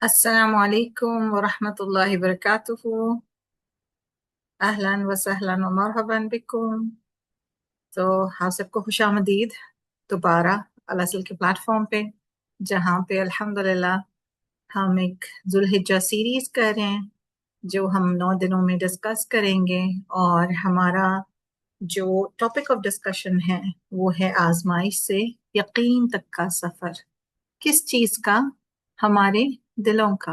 السلام علیکم ورحمۃ اللہ وبرکاتہ۔ اہلا وسہلا ومرحبا بکم۔ تو آپ سب کو خوش آمدید دوبارہ الاسل کے پلیٹ فارم پہ، جہاں پہ الحمدللہ ہم ایک ذوالحجہ سیریز کر رہے ہیں جو ہم 9 دنوں میں ڈسکس کریں گے، اور ہمارا جو ٹاپک آف ڈسکشن ہے وہ ہے آزمائش سے یقین تک کا سفر۔ کس چیز کا؟ ہمارے دلوں کا،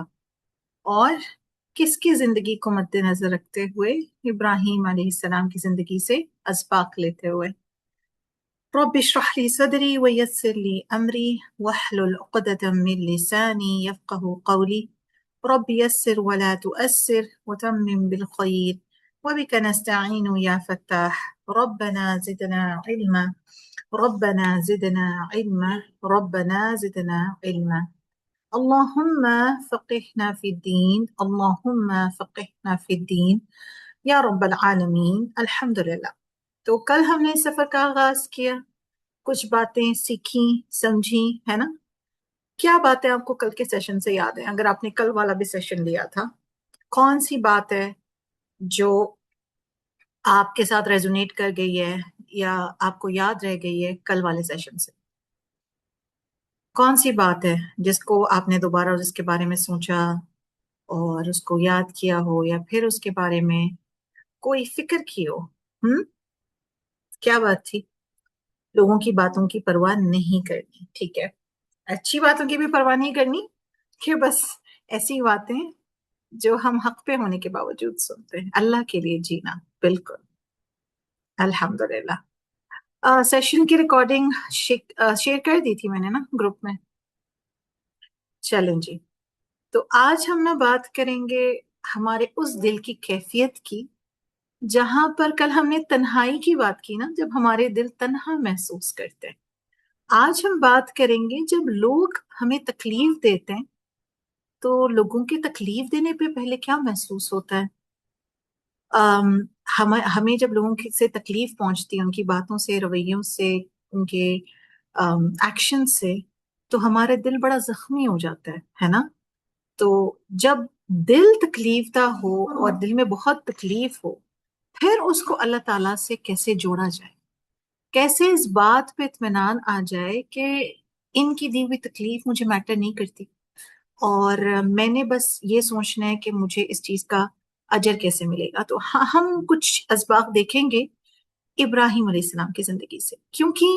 اور کس کی زندگی کو مد نظر رکھتے ہوئے؟ ابراہیم علیہ السلام کی زندگی سے اسباق لیتے ہوئے۔ رب اشرح لی صدری ویسر لی امری واحلل عقدۃ من لسانی یفقهوا قولی رب یسر ولا تؤثر وتمم بالخیر وبک نستعین یا فتاح ربنا زدنا علما ربنا زدنا علما ربنا زدنا علما اللہم فقہنا فی الدین اللہم فقہنا فی الدین یا رب العالمین۔ الحمدللہ۔ تو کل ہم نے سفر کا آغاز کیا، کچھ باتیں سیکھیں، سمجھیں، ہے نا؟ کیا باتیں آپ کو کل کے سیشن سے یاد ہیں؟ اگر آپ نے کل والا بھی سیشن لیا تھا، کون سی بات ہے جو آپ کے ساتھ ریزونیٹ کر گئی ہے یا آپ کو یاد رہ گئی ہے کل والے سیشن سے؟ کون سی بات ہے جس کو آپ نے دوبارہ اس کے بارے میں سوچا اور اس کو یاد کیا ہو، یا پھر اس کے بارے میں کوئی فکر کی ہو؟ کیا بات تھی؟ لوگوں کی باتوں کی پرواہ نہیں کرنی، ٹھیک ہے؟ اچھی باتوں کی بھی پرواہ نہیں کرنی، کہ بس ایسی باتیں جو ہم حق پہ ہونے کے باوجود سنتے ہیں، اللہ کے لیے جینا۔ بالکل، الحمدللہ۔ سیشن کی ریکارڈنگ شیئر کر دی تھی میں نے نا گروپ میں۔ چلیں جی، تو آج ہم نا بات کریں گے ہمارے اس دل کی کیفیت کی جہاں پر کل ہم نے تنہائی کی بات کی نا، جب ہمارے دل تنہا محسوس کرتے ہیں۔ آج ہم بات کریں گے جب لوگ ہمیں تکلیف دیتے ہیں تو لوگوں کی تکلیف دینے پہ پہلے کیا محسوس ہوتا ہے؟ ہمیں جب لوگوں سے تکلیف پہنچتی ہے، ان کی باتوں سے، رویوں سے، ان کے ایکشن سے، تو ہمارا دل بڑا زخمی ہو جاتا ہے نا؟ تو جب دل تکلیف دہ ہو اور دل میں بہت تکلیف ہو، پھر اس کو اللہ تعالیٰ سے کیسے جوڑا جائے؟ کیسے اس بات پہ اطمینان آ جائے کہ ان کی دی ہوئی تکلیف مجھے میٹر نہیں کرتی، اور میں نے بس یہ سوچنا ہے کہ مجھے اس چیز کا اجر کیسے ملے گا؟ تو ہم کچھ اسباق دیکھیں گے ابراہیم علیہ السلام کی زندگی سے، کیونکہ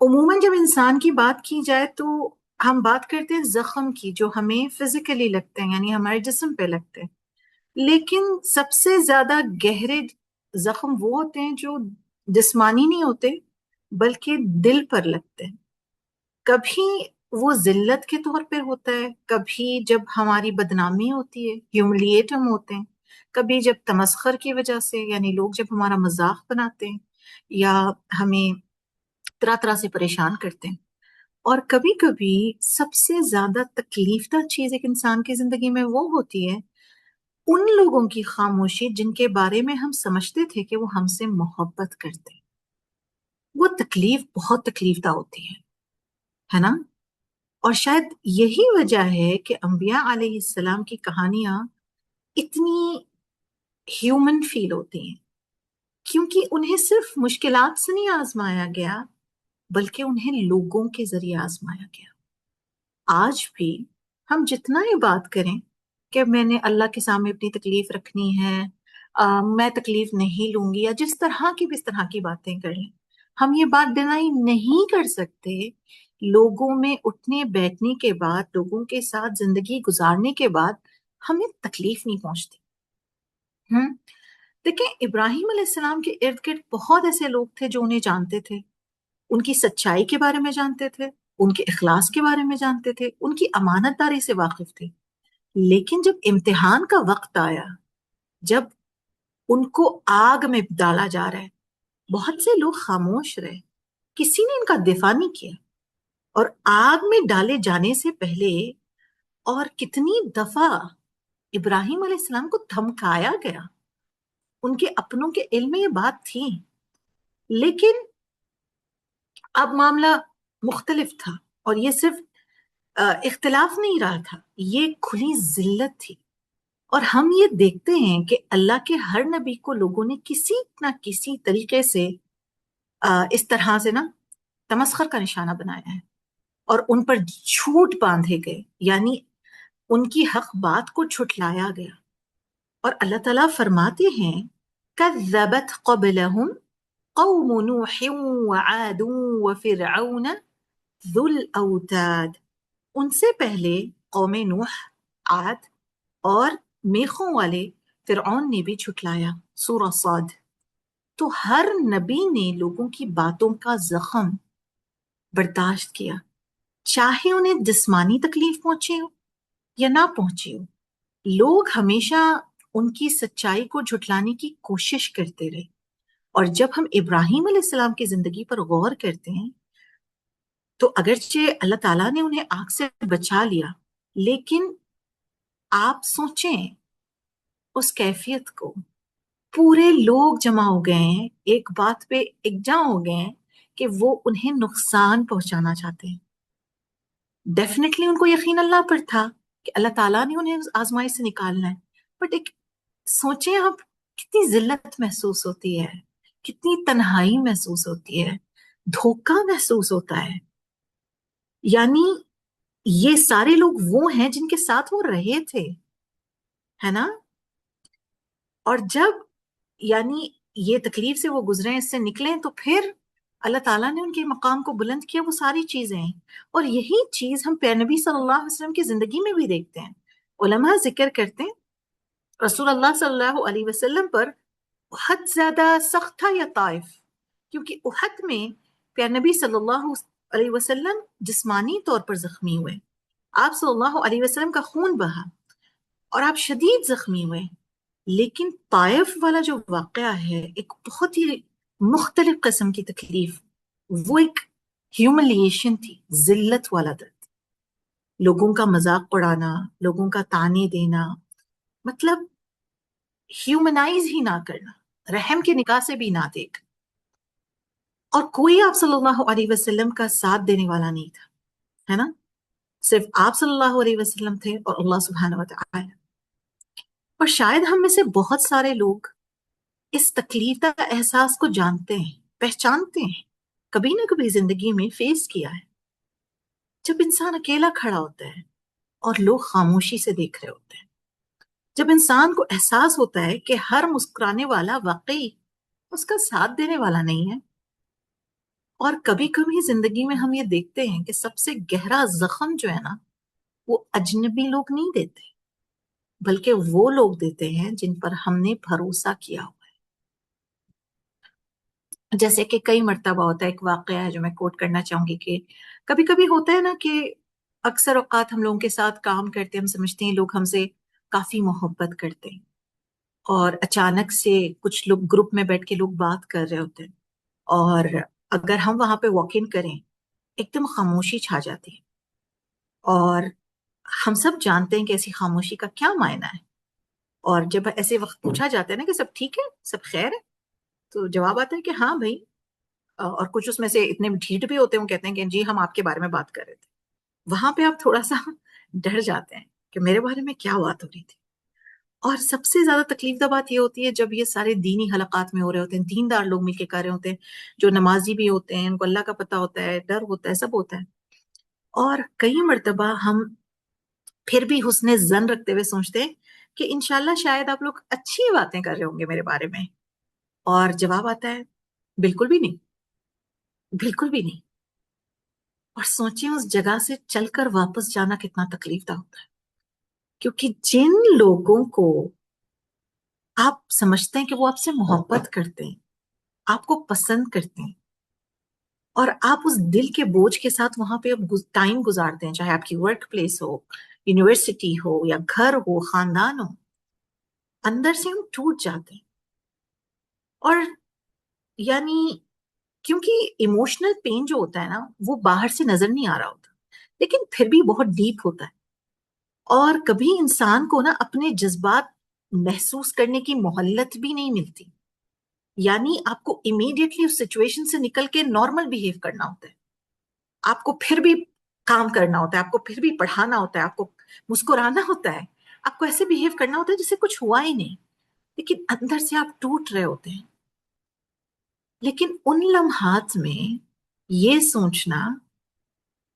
عموماً جب انسان کی بات کی جائے تو ہم بات کرتے ہیں زخم کی جو ہمیں فزیکلی لگتے ہیں، یعنی ہمارے جسم پہ لگتے ہیں، لیکن سب سے زیادہ گہرے زخم وہ ہوتے ہیں جو جسمانی نہیں ہوتے بلکہ دل پر لگتے ہیں۔ کبھی وہ ذلت کے طور پر ہوتا ہے، کبھی جب ہماری بدنامی ہوتی ہے، ہیوملیٹ ہم ہوتے ہیں، کبھی جب تمسخر کی وجہ سے، یعنی لوگ جب ہمارا مذاق بناتے ہیں یا ہمیں طرح طرح سے پریشان کرتے ہیں، اور کبھی کبھی سب سے زیادہ تکلیف دہ چیز ایک انسان کی زندگی میں وہ ہوتی ہے ان لوگوں کی خاموشی جن کے بارے میں ہم سمجھتے تھے کہ وہ ہم سے محبت کرتے ہیں۔ وہ تکلیف بہت تکلیف دہ ہوتی ہے نا؟ اور شاید یہی وجہ ہے کہ انبیاء علیہ السلام کی کہانیاں اتنی ہیومن فیل ہوتی ہیں، کیونکہ انہیں صرف مشکلات سے نہیں آزمایا گیا بلکہ انہیں لوگوں کے ذریعے آزمایا گیا۔ آج بھی ہم جتنا ہی بات کریں کہ میں نے اللہ کے سامنے اپنی تکلیف رکھنی ہے، میں تکلیف نہیں لوں گی، یا جس طرح کی بھی اس طرح کی باتیں کر لیں، ہم یہ بات ڈینائی نہیں کر سکتے لوگوں میں اٹھنے بیٹھنے کے بعد، لوگوں کے ساتھ زندگی گزارنے کے بعد ہمیں تکلیف نہیں پہنچتی۔ دیکھیں، ابراہیم علیہ السلام کے ارد گرد بہت ایسے لوگ تھے جو انہیں جانتے تھے، ان کی سچائی کے بارے میں جانتے تھے، ان کے اخلاص کے بارے میں جانتے تھے، ان کی امانت داری سے واقف تھے، لیکن جب امتحان کا وقت آیا، جب ان کو آگ میں ڈالا جا رہا ہے، بہت سے لوگ خاموش رہے، کسی نے ان کا دفاع نہیں کیا، اور آگ میں ڈالے جانے سے پہلے اور کتنی دفعہ ابراہیم علیہ السلام کو دھمکایا گیا، ان کے اپنوں کے علم میں یہ بات تھی، لیکن اب معاملہ مختلف تھا، اور یہ صرف اختلاف نہیں رہا تھا، یہ کھلی ذلت تھی۔ اور ہم یہ دیکھتے ہیں کہ اللہ کے ہر نبی کو لوگوں نے کسی نہ کسی طریقے سے اس طرح سے نا تمسخر کا نشانہ بنایا ہے، اور ان پر جھوٹ باندھے گئے، یعنی ان کی حق بات کو جھٹلایا گیا۔ اور اللہ تعالیٰ فرماتے ہیں کذبت قبلہم قوم نوح وعاد وفرعون ذو الاوتاد، ان سے پہلے قوم نوح، عاد اور میخوں والے فرعون نے بھی جھٹلایا، سورہ صاد۔ تو ہر نبی نے لوگوں کی باتوں کا زخم برداشت کیا، چاہے انہیں جسمانی تکلیف پہنچی ہو یا نہ پہنچی ہو۔ لوگ ہمیشہ ان کی سچائی کو جھٹلانے کی کوشش کرتے رہے، اور جب ہم ابراہیم علیہ السلام کی زندگی پر غور کرتے ہیں تو اگرچہ اللہ تعالیٰ نے انہیں آگ سے بچا لیا، لیکن آپ سوچیں اس کیفیت کو، پورے لوگ جمع ہو گئے ہیں، ایک بات پہ یکجا ہو گئے ہیں کہ وہ انہیں نقصان پہنچانا چاہتے ہیں۔ ڈیفینیٹلی ان کو یقین اللہ پر تھا کہ اللہ تعالیٰ نے انہیں آزمائی سے نکالنا ہے، بٹ ایک سوچیں آپ، کتنی ذلت محسوس ہوتی ہے، کتنی تنہائی محسوس ہوتی ہے، دھوکہ محسوس ہوتا ہے۔ یعنی یہ سارے لوگ وہ ہیں جن کے ساتھ وہ رہے تھے، ہے نا؟ اور جب یعنی یہ تکلیف سے وہ گزرے، اس سے نکلیں، تو پھر اللہ تعالیٰ نے ان کے مقام کو بلند کیا، وہ ساری چیزیں ہیں۔ اور یہی چیز ہم پیر نبی صلی اللہ علیہ وسلم کی زندگی میں بھی دیکھتے ہیں۔ علماء ذکر کرتے ہیں رسول اللہ صلی اللہ علیہ وسلم پر احد زیادہ سخت تھا یا طائف؟ کیونکہ احد میں پیر نبی صلی اللہ علیہ وسلم جسمانی طور پر زخمی ہوئے، آپ صلی اللہ علیہ وسلم کا خون بہا اور آپ شدید زخمی ہوئے۔ لیکن طائف والا جو واقعہ ہے ایک بہت ہی مختلف قسم کی تکلیف، وہ ایک ہیوملیشن تھی، ذلت والا درد، لوگوں کا مذاق اڑانا، لوگوں کا طعنے دینا، مطلب ہیومنائز ہی نہ کرنا، رحم کے نکاح سے بھی نہ دیکھ، اور کوئی آپ صلی اللہ علیہ وسلم کا ساتھ دینے والا نہیں تھا، ہے نا؟ صرف آپ صلی اللہ علیہ وسلم تھے اور اللہ سبحانہ وتعالی۔ اور شاید ہم میں سے بہت سارے لوگ اس تکلیف کا احساس کو جانتے ہیں، پہچانتے ہیں، کبھی نہ کبھی زندگی میں فیس کیا ہے، جب انسان اکیلا کھڑا ہوتا ہے اور لوگ خاموشی سے دیکھ رہے ہوتے ہیں، جب انسان کو احساس ہوتا ہے کہ ہر مسکرانے والا واقعی اس کا ساتھ دینے والا نہیں ہے۔ اور کبھی کبھی زندگی میں ہم یہ دیکھتے ہیں کہ سب سے گہرا زخم جو ہے نا، وہ اجنبی لوگ نہیں دیتے، بلکہ وہ لوگ دیتے ہیں جن پر ہم نے بھروسہ کیا ہوا ہے۔ جیسے کہ کئی مرتبہ ہوتا ہے، ایک واقعہ ہے جو میں کوٹ کرنا چاہوں گی، کہ کبھی کبھی ہوتا ہے نا کہ اکثر اوقات ہم لوگوں کے ساتھ کام کرتے ہیں، ہم سمجھتے ہیں لوگ ہم سے کافی محبت کرتے ہیں، اور اچانک سے کچھ لوگ گروپ میں بیٹھ کے لوگ بات کر رہے ہوتے ہیں، اور اگر ہم وہاں پہ واک ان کریں، ایک دم خاموشی چھا جاتی ہے، اور ہم سب جانتے ہیں کہ ایسی خاموشی کا کیا معنی ہے۔ اور جب ایسے وقت پوچھا جاتا ہے نا کہ سب ٹھیک ہے، سب خیر ہے، تو جواب آتا ہے کہ ہاں بھائی، اور کچھ اس میں سے اتنے ڈھیٹ بھی ہوتے ہیں، وہ کہتے ہیں کہ جی ہم آپ کے بارے میں بات کر رہے تھے۔ وہاں پہ آپ تھوڑا سا ڈر جاتے ہیں کہ میرے بارے میں کیا بات ہو رہی تھی۔ اور سب سے زیادہ تکلیف دہ بات یہ ہوتی ہے جب یہ سارے دینی حلقات میں ہو رہے ہوتے ہیں، دیندار لوگ مل کے کر رہے ہوتے ہیں، جو نمازی بھی ہوتے ہیں، ان کو اللہ کا پتہ ہوتا ہے، ڈر ہوتا ہے، سب ہوتا ہے، اور کئی مرتبہ ہم پھر بھی حسن ظن رکھتے ہوئے سوچتے ہیں کہ انشاءاللہ شاید آپ لوگ اچھی باتیں کر رہے ہوں گے میرے بارے میں، اور جواب آتا ہے بالکل بھی نہیں، بالکل بھی نہیں۔ اور سوچیں اس جگہ سے چل کر واپس جانا کتنا تکلیف دہ ہوتا ہے، کیونکہ جن لوگوں کو آپ سمجھتے ہیں کہ وہ آپ سے محبت کرتے ہیں، آپ کو پسند کرتے ہیں، اور آپ اس دل کے بوجھ کے ساتھ وہاں پہ اب ٹائم گزارتے ہیں، چاہے آپ کی ورک پلیس ہو، یونیورسٹی ہو، یا گھر ہو، خاندان ہو، اندر سے ہم ٹوٹ جاتے ہیں۔ اور یعنی کیونکہ ایموشنل پین جو ہوتا ہے نا، وہ باہر سے نظر نہیں آ رہا ہوتا، لیکن پھر بھی بہت ڈیپ ہوتا ہے، اور کبھی انسان کو نا اپنے جذبات محسوس کرنے کی مہلت بھی نہیں ملتی، یعنی آپ کو امیڈیٹلی اس سچویشن سے نکل کے نارمل بیہیو کرنا ہوتا ہے، آپ کو پھر بھی کام کرنا ہوتا ہے، آپ کو پھر بھی پڑھانا ہوتا ہے، آپ کو مسکرانا ہوتا ہے، آپ کو ایسے بہیو کرنا ہوتا ہے جیسے کچھ ہوا ہی نہیں، لیکن اندر سے آپ ٹوٹ رہے ہوتے ہیں۔ لیکن ان لمحات میں یہ سوچنا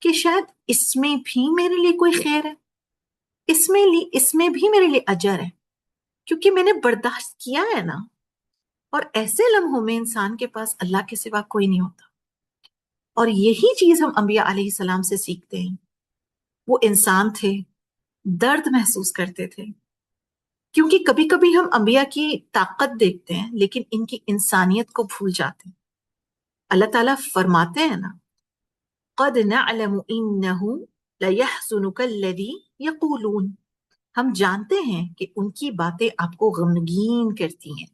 کہ شاید اس میں بھی میرے لیے کوئی خیر ہے، اس میں بھی میرے لیے اجر ہے، کیونکہ میں نے برداشت کیا ہے نا۔ اور ایسے لمحوں میں انسان کے پاس اللہ کے سوا کوئی نہیں ہوتا، اور یہی چیز ہم انبیاء علیہ السلام سے سیکھتے ہیں۔ وہ انسان تھے، درد محسوس کرتے تھے، کیونکہ کبھی کبھی ہم انبیاء کی طاقت دیکھتے ہیں لیکن ان کی انسانیت کو بھول جاتے ہیں۔ اللہ تعالیٰ فرماتے ہیں نا، قد نعلم انه ليحزنك الذي يقولون، ہم جانتے ہیں کہ ان کی باتیں آپ کو غمگین کرتی ہیں۔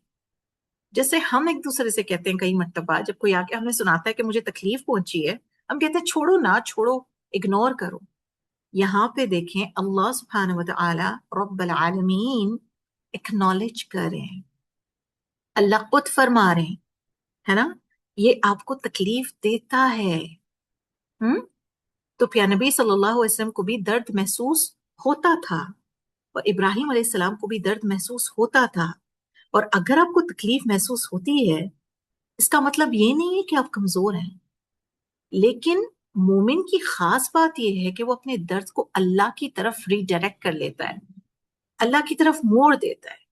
جیسے ہم ایک دوسرے سے کہتے ہیں کئی مرتبہ، جب کوئی آ کے ہمیں سناتا ہے کہ مجھے تکلیف پہنچی ہے، ہم کہتے ہیں چھوڑو نہ چھوڑو، اگنور کرو۔ یہاں پہ دیکھیں اللہ سبحانہ وتعالی رب العالمین اکنالج کر رہے ہیں، اللہ خود فرما رہے ہیں، ہے نا، یہ آپ کو تکلیف دیتا ہے۔ ہم تو پیارے نبی صلی اللہ علیہ وسلم کو بھی درد محسوس ہوتا تھا، اور ابراہیم علیہ السلام کو بھی درد محسوس ہوتا تھا۔ اور اگر آپ کو تکلیف محسوس ہوتی ہے، اس کا مطلب یہ نہیں ہے کہ آپ کمزور ہیں، لیکن مومن کی خاص بات یہ ہے کہ وہ اپنے درد کو اللہ کی طرف ری ڈائریکٹ کر لیتا ہے، اللہ کی طرف موڑ دیتا ہے۔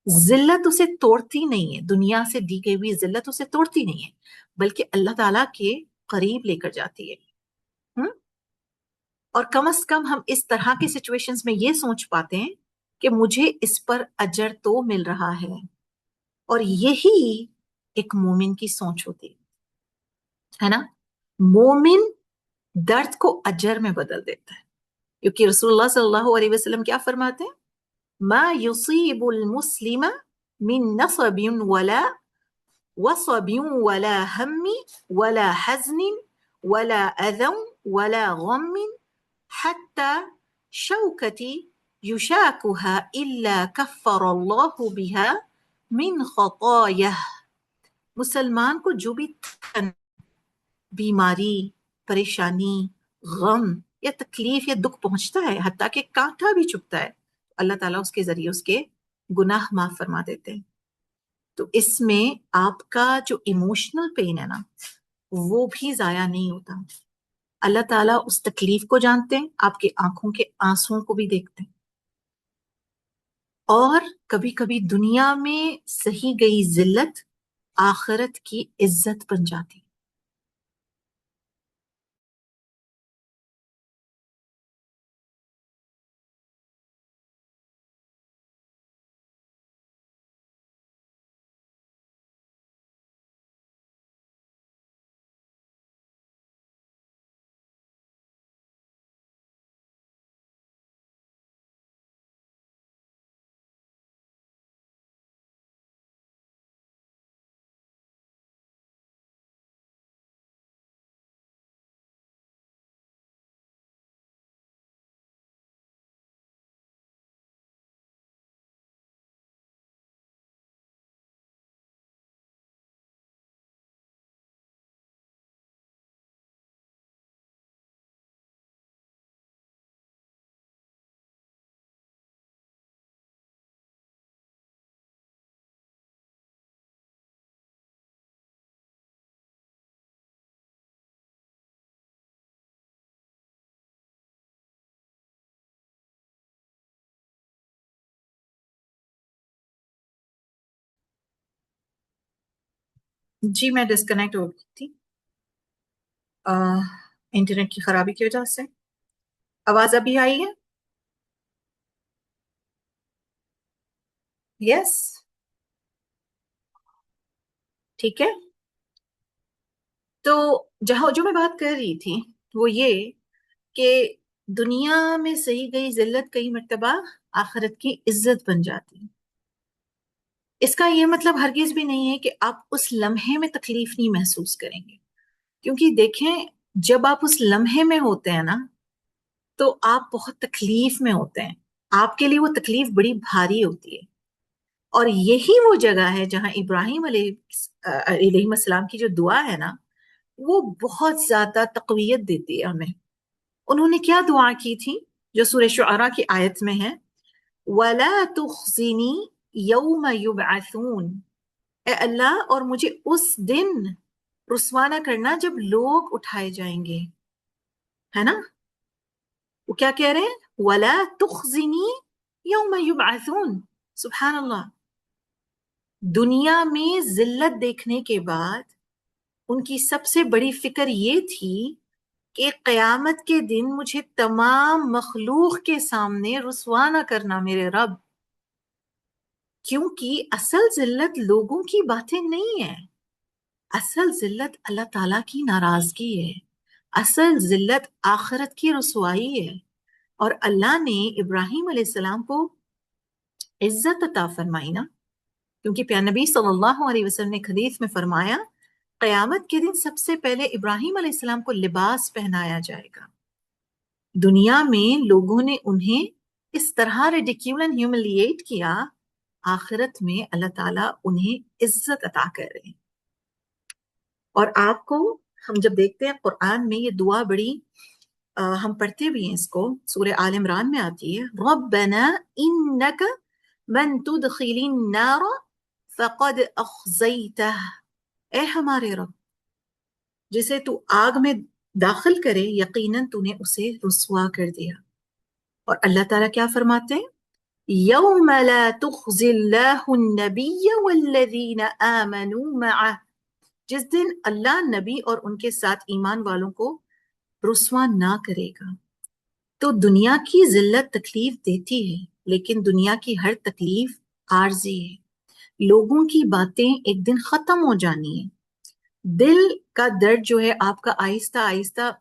ذلت اسے توڑتی نہیں ہے، دنیا سے دی گئی ہوئی ذلت اسے توڑتی نہیں ہے، بلکہ اللہ تعالیٰ کے قریب لے کر جاتی ہے۔ ہم؟ اور کم از کم ہم اس طرح کی سچویشنز میں یہ سوچ پاتے ہیں کہ مجھے اس پر اجر تو مل رہا ہے، اور یہی ایک مومن کی سوچ ہوتی ہے نا۔ مومن درد کو اجر میں بدل دیتا ہے، کیونکہ رسول اللہ صلی اللہ علیہ وسلم کیا فرماتے ہیں؟ ما يصيب المسلم من نصب ولا وصب ولا هم ولا حزن ولا أذى ولا غم حتى شوكة يشاكها إلا كفر الله بها من خطاياه۔ مسلمان کو جو بھی بیماری، پریشانی، غم یا تکلیف یا دکھ پہنچتا ہے، حتیٰ کہ کانٹا بھی چبھتا ہے، اللہ تعالیٰ اس کے ذریعے اس کے گناہ معاف فرما دیتے ہیں۔ تو اس میں آپ کا جو ایموشنل پین ہے نا، وہ بھی ضائع نہیں ہوتا۔ اللہ تعالیٰ اس تکلیف کو جانتے ہیں، آپ کے آنکھوں کے آنسوؤں کو بھی دیکھتے ہیں، اور کبھی کبھی دنیا میں سہی گئی ذلت آخرت کی عزت بن جاتی۔ جی میں ڈسکنیکٹ ہو گئی تھی انٹرنیٹ کی خرابی کی وجہ سے۔ آواز ابھی آئی ہے؟ یس، ٹھیک ہے۔ تو جہاں جو میں بات کر رہی تھی وہ یہ کہ دنیا میں سہی گئی ذلت کئی مرتبہ آخرت کی عزت بن جاتی۔ اس کا یہ مطلب ہرگز بھی نہیں ہے کہ آپ اس لمحے میں تکلیف نہیں محسوس کریں گے، کیونکہ دیکھیں جب آپ اس لمحے میں ہوتے ہیں نا، تو آپ بہت تکلیف میں ہوتے ہیں، آپ کے لیے وہ تکلیف بڑی بھاری ہوتی ہے۔ اور یہی وہ جگہ ہے جہاں ابراہیم علیہ السلام کی جو دعا ہے نا، وہ بہت زیادہ تقویت دیتی ہے ہمیں، انہوں نے کیا دعا کی تھی جو سورہ شعراء کی آیت میں ہے؟ وَلَا تُخْزِنِي يَوْمَ يُبْعَثُونَ، اے اللہ اور مجھے اس دن رسوا نہ کرنا جب لوگ اٹھائے جائیں گے، ہے نا؟ وہ کیا کہہ رہے ہیں؟ وَلَا تُخْزِنِي يَوْمَ يُبْعَثُونَ، سبحان اللہ۔ دنیا میں ذلت دیکھنے کے بعد ان کی سب سے بڑی فکر یہ تھی کہ قیامت کے دن مجھے تمام مخلوق کے سامنے رسوا نہ کرنا میرے رب، کیونکہ اصل ذلت لوگوں کی باتیں نہیں ہے، اصل ذلت اللہ تعالیٰ کی ناراضگی ہے، اصل ذلت آخرت کی رسوائی ہے۔ اور اللہ نے ابراہیم علیہ السلام کو عزت عطا فرمائی نا، کیونکہ پیارے نبی صلی اللہ علیہ وسلم نے ایک حدیث میں فرمایا قیامت کے دن سب سے پہلے ابراہیم علیہ السلام کو لباس پہنایا جائے گا۔ دنیا میں لوگوں نے انہیں اس طرح ریڈیکیول اینڈ ہیوملیٹ کیا، آخرت میں اللہ تعالیٰ انہیں عزت عطا کر رہے ہیں۔ اور آپ کو ہم جب دیکھتے ہیں قرآن میں یہ دعا بڑی ہم پڑھتے بھی ہیں اس کو، سورہ آل عمران میں آتی ہے، ربنا انک من تدخل النار فقد اخزیتہ، اے ہمارے رب جسے تو آگ میں داخل کرے یقیناً تو نے اسے رسوا کر دیا۔ اور اللہ تعالیٰ کیا فرماتے ہیں؟ یوم لا تخزی اللہ النبی والذین آمنوا معہ، جس دن اللہ نبی اور ان کے ساتھ ایمان والوں کو رسوا نہ کرے گا۔ تو دنیا کی ذلت تکلیف دیتی ہے، لیکن دنیا کی ہر تکلیف عارضی ہے، لوگوں کی باتیں ایک دن ختم ہو جانی ہے۔ دل کا درد جو ہے آپ کا آہستہ آہستہ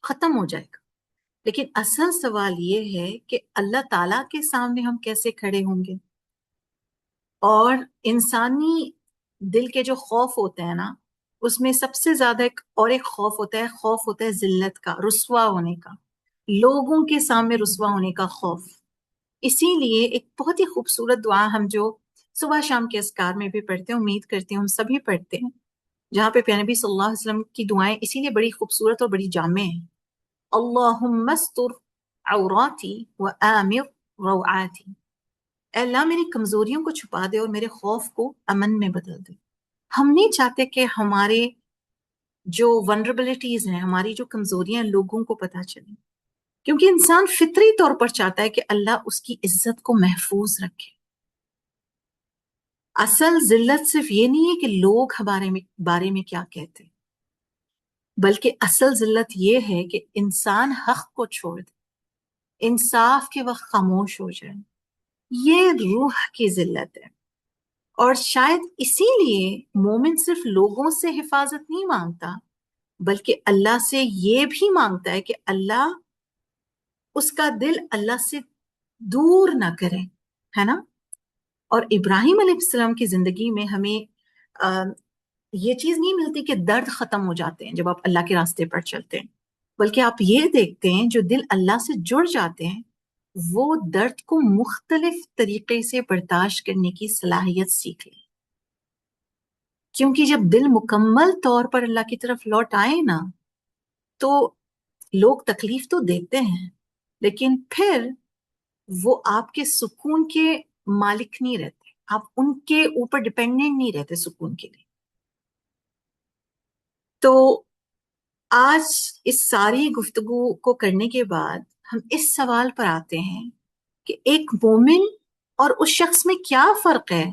ختم ہو جائے گا، لیکن اصل سوال یہ ہے کہ اللہ تعالیٰ کے سامنے ہم کیسے کھڑے ہوں گے؟ اور انسانی دل کے جو خوف ہوتے ہیں نا، اس میں سب سے زیادہ ایک خوف ہوتا ہے ذلت کا، رسوا ہونے کا، لوگوں کے سامنے رسوا ہونے کا خوف۔ اسی لیے ایک بہت ہی خوبصورت دعا ہم جو صبح شام کے اذکار میں بھی پڑھتے ہیں، امید کرتے ہیں ہم سبھی پڑھتے ہیں، جہاں پہ پیارے نبی صلی اللہ علیہ وسلم کی دعائیں اسی لیے بڑی خوبصورت اور بڑی جامع ہیں۔ اللہم استر عوراتی وآمر روعاتی، اے اللہ میری کمزوریوں کو چھپا دے اور میرے خوف کو امن میں بدل دے۔ ہم نہیں چاہتے کہ ہمارے جو ونربلٹیز ہیں، ہماری جو کمزوریاں ہیں، لوگوں کو پتہ چلیں، کیونکہ انسان فطری طور پر چاہتا ہے کہ اللہ اس کی عزت کو محفوظ رکھے۔ اصل ذلت صرف یہ نہیں ہے کہ لوگ ہمارے بارے میں کیا کہتے، بلکہ اصل ذلت یہ ہے کہ انسان حق کو چھوڑ دے، انصاف کے وقت خاموش ہو جائے، یہ روح کی ذلت ہے۔ اور شاید اسی لیے مومن صرف لوگوں سے حفاظت نہیں مانگتا، بلکہ اللہ سے یہ بھی مانگتا ہے کہ اللہ اس کا دل اللہ سے دور نہ کرے، ہے نا؟ اور ابراہیم علیہ السلام کی زندگی میں ہمیں یہ چیز نہیں ملتی کہ درد ختم ہو جاتے ہیں جب آپ اللہ کے راستے پر چلتے ہیں، بلکہ آپ یہ دیکھتے ہیں جو دل اللہ سے جڑ جاتے ہیں وہ درد کو مختلف طریقے سے برداشت کرنے کی صلاحیت سیکھ لیں، کیونکہ جب دل مکمل طور پر اللہ کی طرف لوٹ آئے نا، تو لوگ تکلیف تو دیتے ہیں لیکن پھر وہ آپ کے سکون کے مالک نہیں رہتے، آپ ان کے اوپر ڈیپینڈنٹ نہیں رہتے سکون کے لیے۔ تو آج اس ساری گفتگو کو کرنے کے بعد ہم اس سوال پر آتے ہیں کہ ایک مومن اور اس شخص میں کیا فرق ہے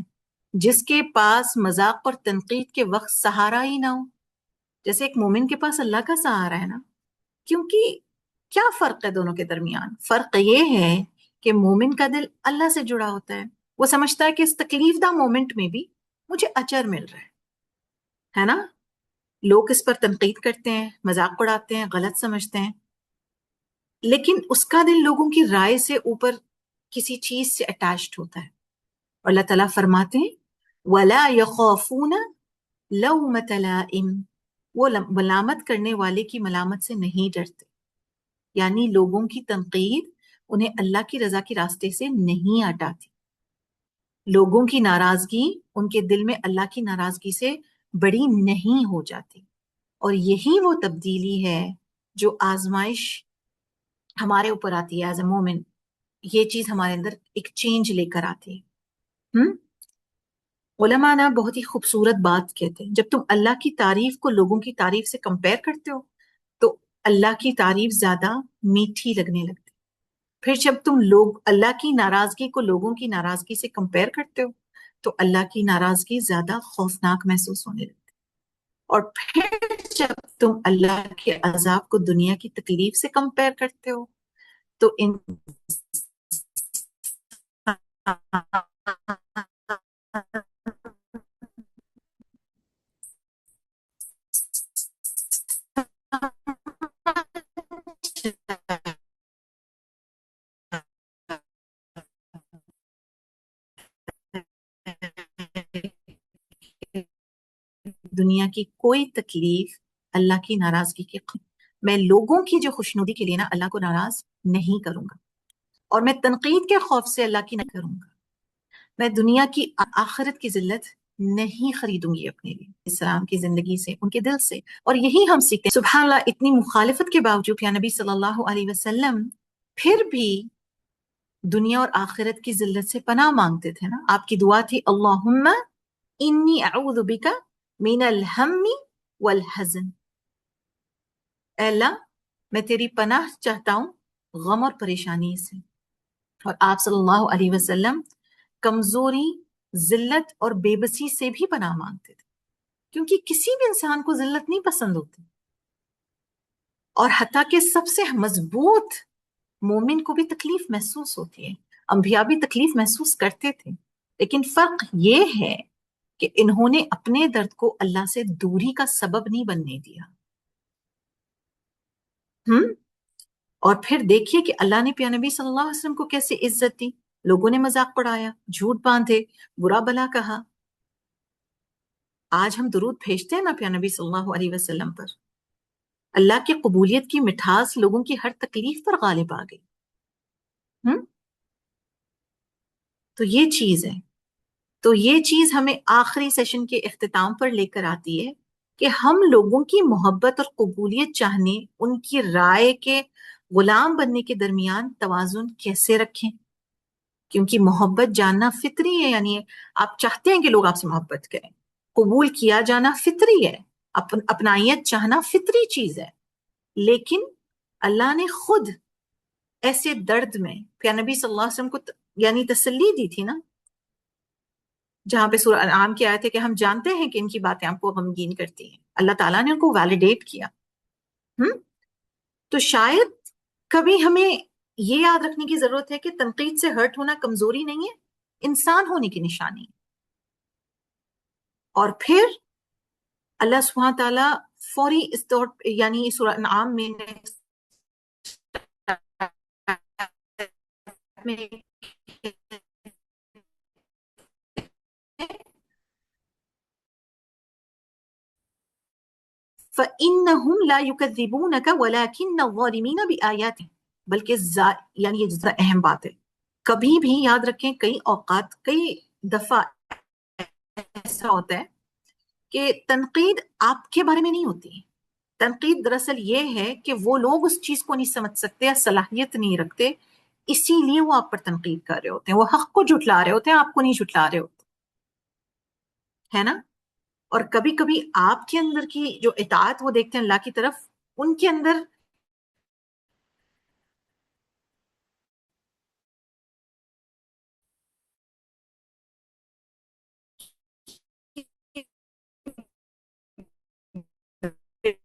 جس کے پاس مذاق اور تنقید کے وقت سہارا ہی نہ ہو؟ جیسے ایک مومن کے پاس اللہ کا سہارا ہے نا، کیونکہ کیا فرق ہے دونوں کے درمیان؟ فرق یہ ہے کہ مومن کا دل اللہ سے جڑا ہوتا ہے، وہ سمجھتا ہے کہ اس تکلیف دہ مومنٹ میں بھی مجھے اجر مل رہا ہے نا؟ لوگ اس پر تنقید کرتے ہیں، مذاق اڑاتے ہیں، غلط سمجھتے ہیں، لیکن اس کا دل لوگوں کی رائے سے اوپر کسی چیز سے اٹیچڈ ہوتا ہے۔ اور اللہ تعالیٰ فرماتے ہیں وَلَا يَخَافُونَ لَوْمَةَ لَائِمٍ، وہ ملامت کرنے والے کی ملامت سے نہیں ڈرتے، یعنی لوگوں کی تنقید انہیں اللہ کی رضا کے راستے سے نہیں ہٹاتی، لوگوں کی ناراضگی ان کے دل میں اللہ کی ناراضگی سے بڑی نہیں ہو جاتی۔ اور یہی وہ تبدیلی ہے جو آزمائش ہمارے اوپر آتی ہے ایز اے مومن، یہ چیز ہمارے اندر ایک چینج لے کر آتی ہے۔ علماء نا بہت ہی خوبصورت بات کہتے ہیں، جب تم اللہ کی تعریف کو لوگوں کی تعریف سے کمپیئر کرتے ہو تو اللہ کی تعریف زیادہ میٹھی لگنے لگتی، پھر جب تم لوگ اللہ کی ناراضگی کو لوگوں کی ناراضگی سے کمپیئر کرتے ہو تو اللہ کی ناراضگی زیادہ خوفناک محسوس ہونے لگتی، اور پھر جب تم اللہ کے عذاب کو دنیا کی تکلیف سے کمپیئر کرتے ہو تو ان دنیا کی کوئی تکلیف اللہ کی ناراضگی کے میں لوگوں کی جو خوشنودی کے لیے نا اللہ کو ناراض نہیں کروں گا، اور میں تنقید کے خوف سے اللہ کی نہ کروں گا، میں دنیا کی آخرت کی ذلت نہیں خریدوں گی اپنے لیے اسلام کی زندگی سے، ان کے دل سے۔ اور یہی ہم سیکھتے ہیں، سبحان اللہ، اتنی مخالفت کے باوجود یا نبی صلی اللہ علیہ وسلم پھر بھی دنیا اور آخرت کی ذلت سے پناہ مانگتے تھے نا۔ آپ کی دعا تھی اللہم انی اعوذ بک من الہم والحزن، اے اللہ میں تیری پناہ چاہتا ہوں غم اور پریشانی سے۔ اور آپ صلی اللہ علیہ وسلم کمزوری، ذلت اور بے بسی سے بھی پناہ مانگتے تھے، کیونکہ کسی بھی انسان کو ذلت نہیں پسند ہوتی، اور حتیٰ کہ سب سے مضبوط مومن کو بھی تکلیف محسوس ہوتی ہے، انبیاء بھی تکلیف محسوس کرتے تھے، لیکن فرق یہ ہے کہ انہوں نے اپنے درد کو اللہ سے دوری کا سبب نہیں بننے دیا۔ اور پھر دیکھیے کہ اللہ نے پیارے نبی صلی اللہ علیہ وسلم کو کیسے عزت دی، لوگوں نے مذاق اڑایا، جھوٹ باندھے، برا بلا کہا، آج ہم درود بھیجتے ہیں نا پیارے نبی صلی اللہ علیہ وسلم پر، اللہ کی قبولیت کی مٹھاس لوگوں کی ہر تکلیف پر غالب آ گئی۔ تو یہ چیز ہے، تو یہ چیز ہمیں آخری سیشن کے اختتام پر لے کر آتی ہے کہ ہم لوگوں کی محبت اور قبولیت چاہنے، ان کی رائے کے غلام بننے کے درمیان توازن کیسے رکھیں، کیونکہ محبت جاننا فطری ہے، یعنی آپ چاہتے ہیں کہ لوگ آپ سے محبت کریں، قبول کیا جانا فطری ہے، اپنائیت چاہنا فطری چیز ہے، لیکن اللہ نے خود ایسے درد میں پیارے نبی صلی اللہ علیہ وسلم کو یعنی تسلی دی تھی نا، جہاں پہ سورہ انعام کی آیت ہے کہ ہم جانتے ہیں کہ ان کی باتیں آپ کو غمگین کرتی ہیں، اللہ تعالیٰ نے ان کو ویلیڈیٹ کیا۔ تو شاید کبھی ہمیں یہ یاد رکھنے کی ضرورت ہے کہ تنقید سے ہرٹ ہونا کمزوری نہیں ہے، انسان ہونے کی نشانی ہے، اور پھر اللہ سبحانہ تعالیٰ فوری اس طور یعنی سورہ انعام میں فَإِنَّهُمْ لَا يُكَذِّبُونَكَ وَلَكِنَّ الظَّالِمِينَ بِآيَاتِهِ، بلکہ یعنی یہ زیادہ اہم بات ہے، کبھی بھی یاد رکھیں، کئی اوقات کئی دفعہ ایسا ہوتا ہے کہ تنقید آپ کے بارے میں نہیں ہوتی، تنقید دراصل یہ ہے کہ وہ لوگ اس چیز کو نہیں سمجھ سکتے یا صلاحیت نہیں رکھتے، اسی لیے وہ آپ پر تنقید کر رہے ہوتے ہیں، وہ حق کو جھٹلا رہے ہوتے ہیں، آپ کو نہیں جھٹلا رہے ہوتے، ہے نا؟ اور کبھی کبھی آپ کے اندر کی جو اطاعت وہ دیکھتے ہیں اللہ کی طرف، ان کے اندر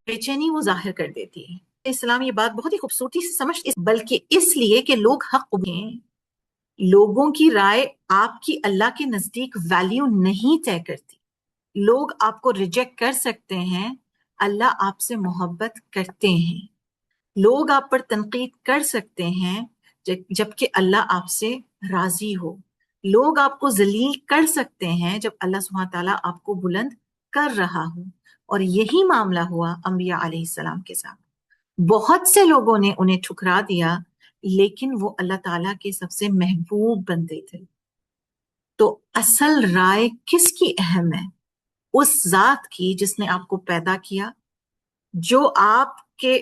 بے چینی وہ ظاہر کر دیتی ہے۔ اسلام یہ بات بہت ہی خوبصورتی سے سمجھ، بلکہ اس لیے کہ لوگ حق ہیں، لوگوں کی رائے آپ کی اللہ کے نزدیک ویلیو نہیں طے کرتی، لوگ آپ کو ریجیکٹ کر سکتے ہیں، اللہ آپ سے محبت کرتے ہیں، لوگ آپ پر تنقید کر سکتے ہیں جبکہ اللہ آپ سے راضی ہو، لوگ آپ کو ذلیل کر سکتے ہیں جب اللہ سبحانہ تعالیٰ آپ کو بلند کر رہا ہو، اور یہی معاملہ ہوا انبیاء علیہ السلام کے ساتھ، بہت سے لوگوں نے انہیں ٹھکرا دیا لیکن وہ اللہ تعالیٰ کے سب سے محبوب بندے تھے۔ تو اصل رائے کس کی اہم ہے؟ اس ذات کی جس نے آپ کو پیدا کیا، جو آپ کے